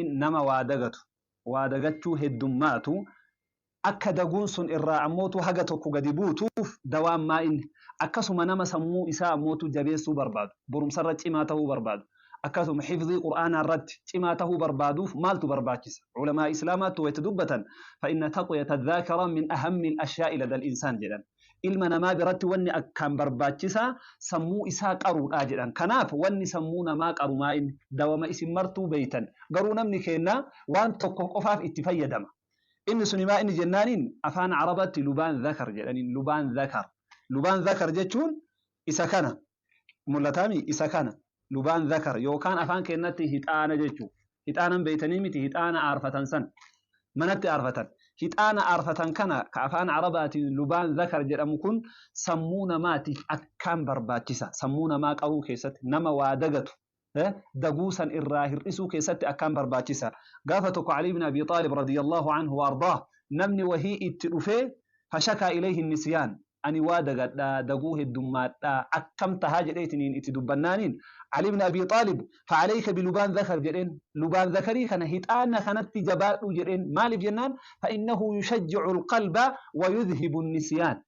nama waa dagachuu heddummaatu akka daguun sun irraa ammootu haga tokko gadi buutuuf dawaan maa inni akkasuma nama sammuu isaa ammootu jabeessuu barbaadu borumsarra cimaa ta'uu barbaadu akkasuma hifdhii qur'aanaa irratti cimaa ta'uu barbaaduuf maaltu barbaachisa ulamaa islaamaatu wayta dubbatan fa inna taqwiyata dhaakira min ahammi al-ashyaa'i lada al-insaan jedhan ilma namaa biratti wanni akkaan barbaachisa sammuu isaa qaruudha jedhan kanaaf wanni sammuu namaa qarumaa inni dawama isin martuu beeytan garuu namni keenna waan tokko qofaaf itti fayyadama inni suni maa inni jennaaniin afaan arabatti lubaan dhakar jedhaniin lubaan dhakar jechuun isa kana mul'ataami isa kana lubaan dhakar yookaan afaan keenyatti hixaana jechuu hixaanan beeytanii miti hixaana aarfatan san manatti aarfatan hixaana aarfatan kana ka afaan arabaatiin lubaan dhakar jedhamu kun sammuu namaatiif akkaan barbaachisa sammuu namaa qaruu keessatti nama waa dagatu daguu san irraa hir'isuu keessatti akkaan barbaachisa gaafa tokko Ali ibn Abi Talib radiyallahu anhu wardaa namni wahii itti dhufee fashaka ilayhi nisyaan ani waa dagadha daguu heddummaadha akkam tahaa jedheetiniin itti dubbannaaniin Ali ibn Abi Talib fa'alayka bilubaan dhakar jedheen lubaan dhakarii kana hixaana kanatti jabaadhu jedheen maaliif jennaan fa'innahu yushajji'u alqalba wa yudhhibu an-nisyaan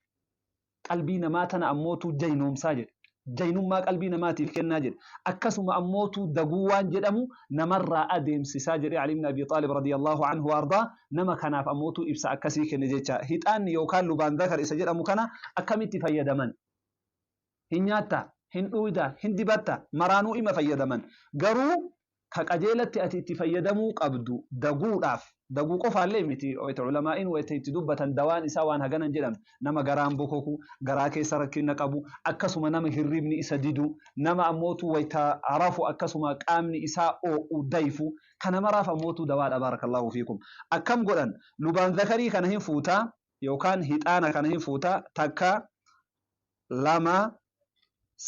qalbii namaa tana ammootu jaynoomsaa jedhe jaynummaa qalbii namaatiif kennaa jedhe akkasuma ammootu daguu waan jedhamu namarraa adeemsisaa jedhe Ali ibn Abi Talib radiyallahu anhu wardaa nama kanaaf ammootu ibsa akkasii kenne jecha hixaanni yookaan lubaan dhakar isa jedhamu kana akkamitti fayyadaman hin nyaatta hin dhuuyda hin dibatta maraanuu ima fayyadaman garuu ka qajeelatti ati itti fayyadamuu qabdu daguudhaaf daguu qofaallee miti ulamaa'in wayta itti dubbatan dawaan isaa waan haganan jedham nama garaan bokoku garaa keessa rakkina qabu akkasuma nama hirribni isa didu nama ammootu wayta arafu akkasuma qaamni isaa oo'u dayfu kana maraaf ammootu dawaadha barakallahu fiikum akkam godhan lubaan dhakarii kana hin fuutaa yookaan hixaana kana hin fuutaa takka lama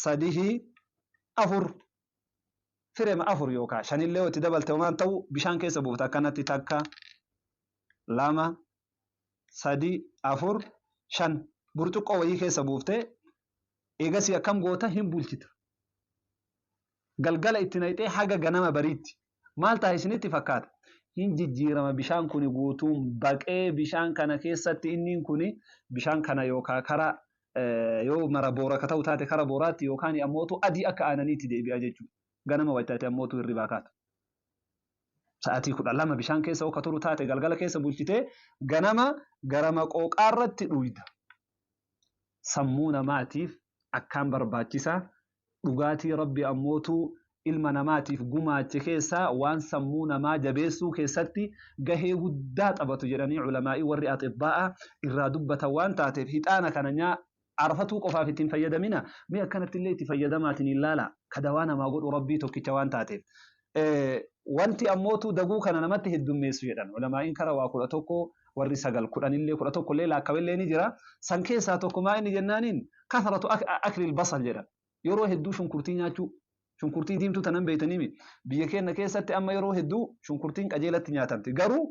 sadihi afur firema afur yookaan shanillee itti dabalte waan ta'u bishaan keessa buufta akkanatti takka lama sadi afur shan burcuqqoo wayii keessa buufte eegasii akkam goota hin bulchita galgala itti nayxee haga ganama bariitti maal ta'a isinitti fakkaata hin jijjiirama bishaan kuni guutuun baqee bishaan kana keessatti inni kuni bishaan kana yookaan kara yoo mara boora ka ta'u taate kara booraatti yookaan ammootu adii akka aananiitti deebi'a jechuudha ganama waytaate ammootu hirribaa kaata sa'aatii 12 bishaan keessa akka turu taate galgala keessa bulchitee ganama garama qooqaarratti dhuyda sammuu namaatiif akkaan barbaachisa dhugaatii rabbi ammootu ilma namaatiif gumaache keessaa waan sammuu namaa jabeessuu keessatti gahee guddaa taphatu jedhanii ulamaa'ii warri atibbaa'a irraa dubbatan waan taateef hixaana kana nyaa arfatuu qofaaf ittiin fayyadamina mee akkanatti illee itti fayyadamaatiin ilaala kadawaa namaa godhu rabbii tokkicha waan taateef wanti ammootu daguu kana namatti heddummeessu jedhan ulamaa'iin kara waa 11 warri 9 10 illee 11 illee laakkabillee ni jira san keessaa tokko maa inni jennaaniin kasratu aklil basal jedhan yeroo hedduu shunkurtii nyaachuu shunkurtii diimtuu tanan beeytanii biyya keenya keessatti amma yeroo hedduu shunkurtiin qajeelatti nyaatamti garuu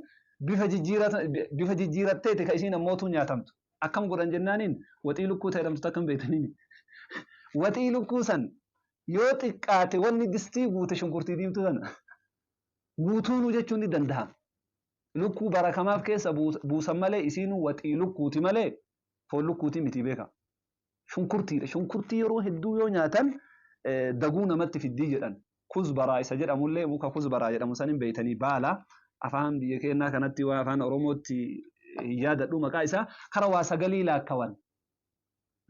bifa jijjiiratteeti ka isiin ammootu nyaatamtu akkam godhan jennaaniin waxii lukkuu ta'edhamtu akkam beeytanii waxii lukkuu san yoo xiqqaate wanni distii guute shunkurtii diimtuu sana guutuunu jechuun ni danda'ama lukkuu barakamaaf keessa buusan malee isiinuu waxii lukkuuti malee foon lukkuuti miti beeka shunkurtiidha shunkurtii yeroo hedduu yoo nyaatan daguu namatti fiddii jedhan kuzbaraa isa jedhamullee muka kuzbaraa jedhamu sanin beeytanii baala afaan biyya keenyaa kanatti waa afaan oromootti yaadadhu maqaa isaa kara waa sagalii laakkawan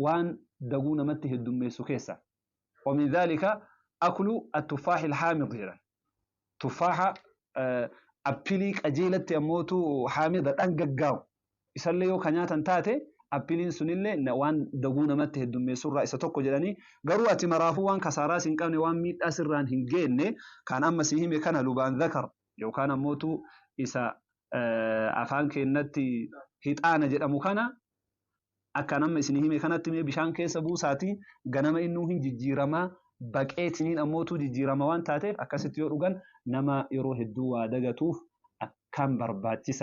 waan daguu namatti heddummeessu keessa ومن ذلك أكل التفاح الحامض جدا تفاحة أبليك أجيلة يموتو حامضة أنجاو يسأل يو كنياتا تاتي أبلين سنيلة نوان دغونا مته الدميسور رئيسة توكو جداني قروا أتمرافو وان كساراس إنكام نوان ميت أسران هنجين كان أما سيهم كان لبان ذكر يو كان موتو إسا أفان كنتي هيتانا جدامو كان أكان أما سيهم كانت بشان كيس بوساتي غنما إنو هن جيجيرما بقيتنين أموتو جيجيرما وان تاتيف أكاسيت يوروغان نما يروه الدوا دغتوف أكام برباتيسا